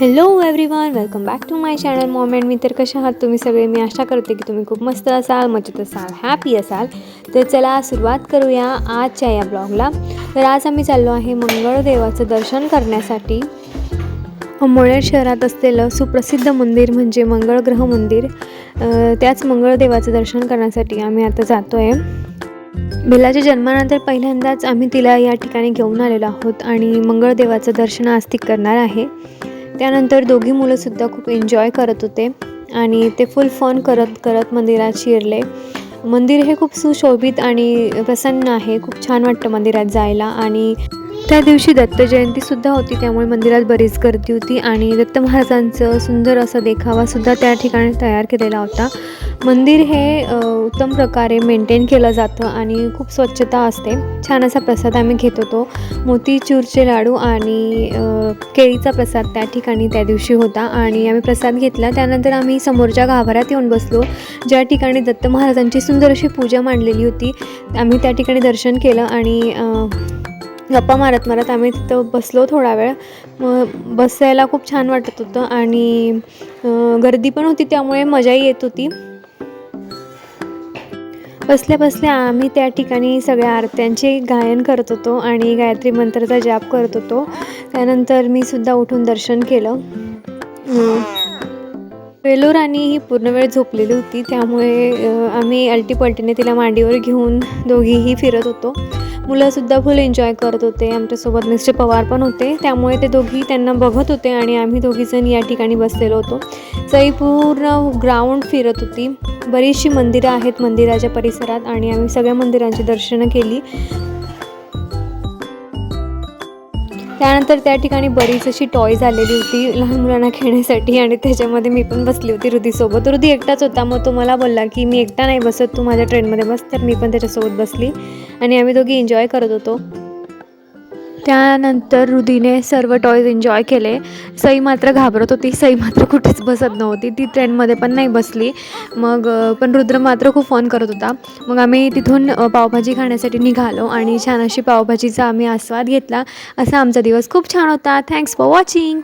Hello everyone, welcome back to my channel mom and me. तर कशा आहात तुम्ही सगळे? मी आशा करते की तुम्ही खूप मस्त असाल, मजेत असाल, हॅपी असाल. तर चला सुरुवात करूया आजच्या या ब्लॉगला. तर आज आम्ही चाललो आहे मंगळदेवाचं दर्शन करण्यासाठी. अंबोनेर शहरात असलेलं सुप्रसिद्ध मंदिर म्हणजे मंगळग्रह मंदिर. त्याच मंगळदेवाचं दर्शन करण्यासाठी आम्ही आता जातो आहे. बेलाच्या जन्मानंतर पहिल्यांदाच आम्ही तिला या ठिकाणी घेऊन आलेलो आहोत आणि मंगळदेवाचं दर्शन आज ती करणार आहे. त्यानंतर दोघी मुलंसुद्धा खूप एन्जॉय करत होते आणि ते फुल फन करत करत मंदिरात शिरले. मंदिर हे खूप सुशोभित आणि प्रसन्न आहे. खूप छान वाटतं मंदिरात जायला. आणि त्या दिवशी दत्त जयंतीसुद्धा होती, त्यामुळे मंदिरात बरीच गर्दी होती आणि दत्त महाराजांचं सुंदर असा देखावासुद्धा त्या ठिकाणी तयार केलेला होता. मंदिर हे उत्तम प्रकारे मेंटेन केलं जातं आणि खूप स्वच्छता असते. छान असा प्रसाद आम्ही घेत होतो. मोतीचूरचे लाडू आणि केळीचा प्रसाद त्या ठिकाणी त्या दिवशी होता आणि आम्ही प्रसाद घेतला. त्यानंतर आम्ही समोरच्या गाभाऱ्यात येऊन बसलो, ज्या ठिकाणी दत्त महाराजांची सुंदर अशी पूजा मांडलेली होती. आम्ही त्या ठिकाणी दर्शन केलं आणि गप्पा मारत मारत आम्ही तिथं बसलो थोडा वेळ. बसायला खूप छान वाटत होतं आणि गर्दी पण होती, त्यामुळे मजाही येत होती. बसल्या बसल्या आम्ही त्या ठिकाणी सगळ्या आरत्यांचे गायन करत होतो आणि गायत्री मंत्राचा जाप करत होतो. त्यानंतर मी सुद्धा उठून दर्शन केलं. वेलू राणी ही पूर्ण वेळ झोपलेली होती, त्यामुळे आम्ही अल्टीपल्टीने तिला मांडीवर घेऊन दोघीही फिरत होतो. मुलंसुद्धा फुल एन्जॉय करत होते. आमच्यासोबत मिस्टर पवार पण होते, त्यामुळे ते दोघी त्यांना बघत होते आणि आम्ही दोघीजण या ठिकाणी बसलेलो होतो. सई पूर्ण ग्राउंड फिरत होती. बरीचशी मंदिरं आहेत मंदिराच्या परिसरात आणि आम्ही सगळ्या मंदिरांची दर्शनं केली. त्यानंतर त्या ठिकाणी बरीच अशी टॉयज आलेली होती लहान मुलांना खेळण्यासाठी आणि त्याच्यामध्ये मी पण बसली होती रुदीसोबत. रुदी एकटाच होता, मग तो मला बोलला की मी एकटा नाही बसत, तू माझ्या ट्रेनमध्ये बस. तर मी पण त्याच्यासोबत बसली आणि आम्ही दोघी एन्जॉय करत होतो. त्यानंतर रुदीने सर्व टॉयज एन्जॉय केले. सई मात्र घाबरत होती. सई मात्र कुठेच बसत नव्हती, ती ट्रेनमध्ये पण नाही बसली. मग पण रुद्र मात्र खूप फन करत होता. मग आम्ही तिथून पावभाजी खाण्यासाठी निघालो आणि छान अशी पावभाजीचा आम्ही आस्वाद घेतला. असा आमचा दिवस खूप छान होता. Thanks for watching.